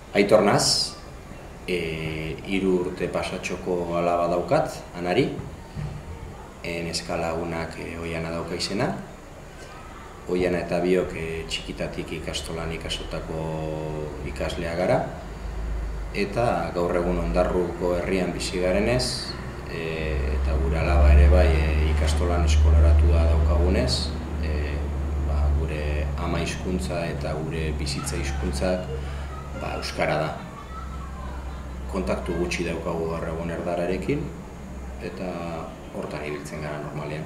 Aitor naz, 3 urte pasatxoko alaba daukat, Anari. Neska lagunak Oiana dauka izena. Oiana eta biok txikitatik ikastolan ikasotako ikaslea gara. Eta gaur egun Ondarruko herrian bizi garenez, eta gure alaba ere bai ikastolan eskolaratua daukagunez, gure ama hizkuntza eta gure bizitza hizkuntzak euskara da. Kontaktu gutxi daukagu gaur egun erdararekin, eta hortan ibiltzen gara normalean.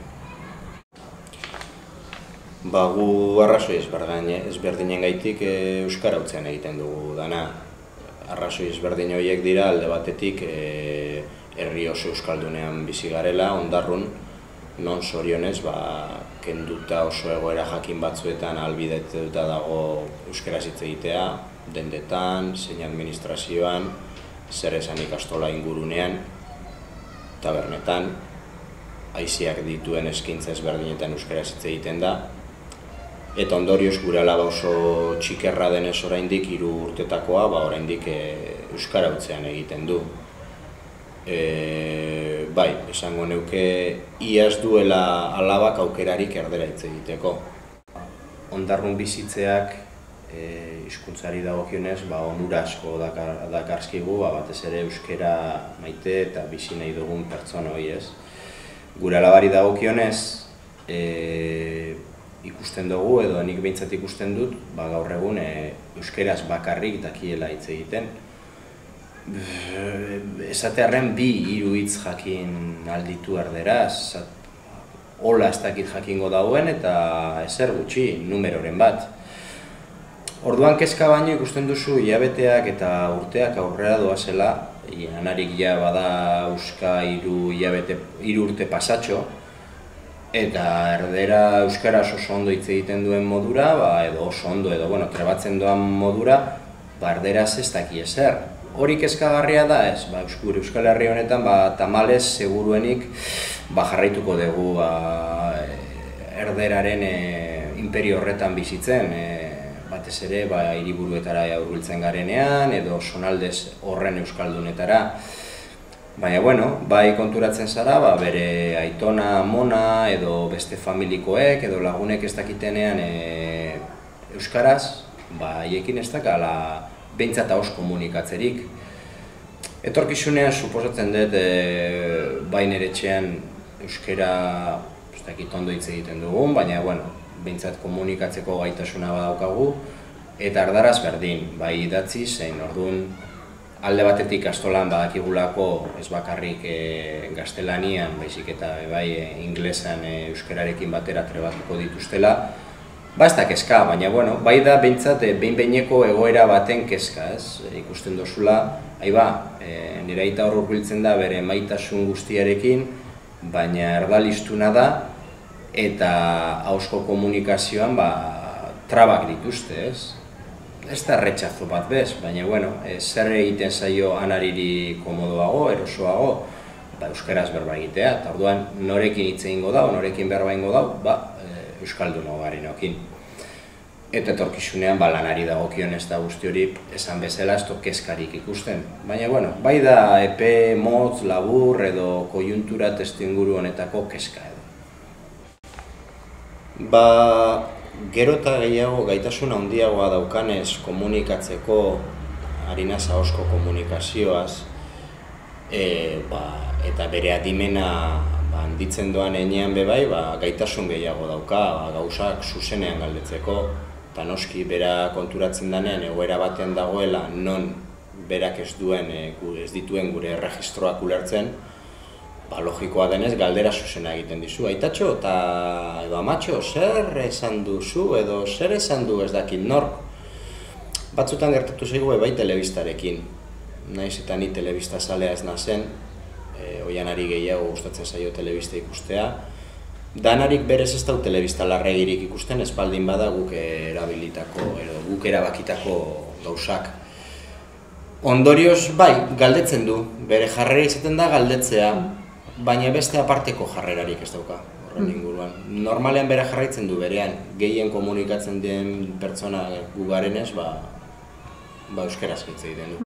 Gu arrazoi ezberdinengaitik euskara hutsean egiten dugu dana. Arrazoi ezberdin horiek dira alde batetik herri oso euskaldunean bizi garela, Ondarrun, non zorionez kenduta oso egoera jakin batzuetan ahalbidetuta dago euskaraz hitz egitea, dendetan, zein administrazioan, zer esan ikastola ingurunean, tabernetan, haizeak dituen eskaintza ezberdinetan euskaraz hitz egiten da. Eta ondorioz gure alaba oso txikerra denez oraindik 3 urtetakoa, oraindik euskara hutsean egiten du. Esango neuke iaz duela alabak aukerarik erdera hitz egiteko. Ondarrun bizitzeak hizkuntzari dagokionez onura asko dakarzkigu, batez ere euskara maite eta bizi nahi dugun pertsona hori ez. Gure alabari dagokionez ikusten dugu, edo nik behintzat ikusten dut, gaur egun euskaraz bakarrik dakiela hitz egiten. Esatearren 2-3 hitz jakin alditu erderaz, hola ez dakit jakingo dauen eta ezer gutxi, numeroren bat. Orduan kezka baino ikusten duzu hilabeteak eta urteak aurrera doazela, Anarik ja bada euska 3 urte pasatxo, eta erdera euskaraz oso ondo hitz egiten duen modura, edo oso ondo edo trebatzen doan modura, erderaz ez daki ezer. Hori kezkagarria da ez, Euskal Herri honetan tamalez seguruenik jarraituko dugu erderaren inperio horretan bizitzen, batez ere hiriburuetara hurbiltzen garenean edo zonaldez horren euskaldunetara. Baina, bai konturatzen zara, bere aitona, amona edo beste familikoek edo lagunek ez dakitenean euskaraz, haiekin ez dakala behintzat ahos komunikatzerik. Etorkizunean suposatzen dut bai nire etxean euskara ez dakit ondo hitz egiten dugun, baina behintzat komunikatzeko gaitasuna badaukagu, eta erdaraz berdin, bai idatzi zein orduan alde batetik ikastolan badakigulako ez bakarrik gaztelanian, baizik eta bai inglesan euskararekin batera trebatuko dituztela, ez da kezka, baina bai da behintzat behin-behineko egoera baten kezka, ez? Ikusten dozula, nire aita hor hurbiltzen da bere maitasun guztiarekin, baina erdalistuna da, eta ahozko komunikazioan trabak dituzte, ez? Ez da erretxazo bat bez, baina zer egiten zaio Anariri komodoago, erosoago, euskaraz berba egitea, eta orduan norekin hitz egingo da, norekin berba egingo da, euskaldun garenokin. Eta etorkizunean lanari dagokion ez da guzti hori esan bezala ez kezkarik ikusten. Baina bai da epe, motz, labur edo kojuntura testuinguru honetako kezka edo. Gero eta gehiago gaitasuna handiagoa daukanez komunikatzeko, harinaz ahozko komunikazioaz, eta bere adimena handitzen doan enean bebai, gaitasun gehiago dauka, gauzak zuzenean galdetzeko, eta noski bera konturatzen denean egoera batean dagoela non berak ez dituen gure erregistroak ulertzen, logikoa denez galdera zuzena egiten dizu. Aitatxo edo amatxo, zer esan duzu edo zer esan du ez dakit nork? Batzutan gertatu zaigu bai telebistarekin, nahiz eta ni telebista zalea ez nazen, Oianari gehiago gustatzen zaio telebista ikustea. Danarik berez ez dau telebista larregirik ikusten, espaldin bada guk erabilitako edo guk erabakitako gauzak. Ondorioz, galdetzen du, bere jarrera izaten da galdetzea, baina beste aparteko jarrerarik ez dauka horren inguruan. Normalean bere jarraitzen du berean, gehien komunikatzen den pertsona gu garenez, euskaraz hitz egiten du.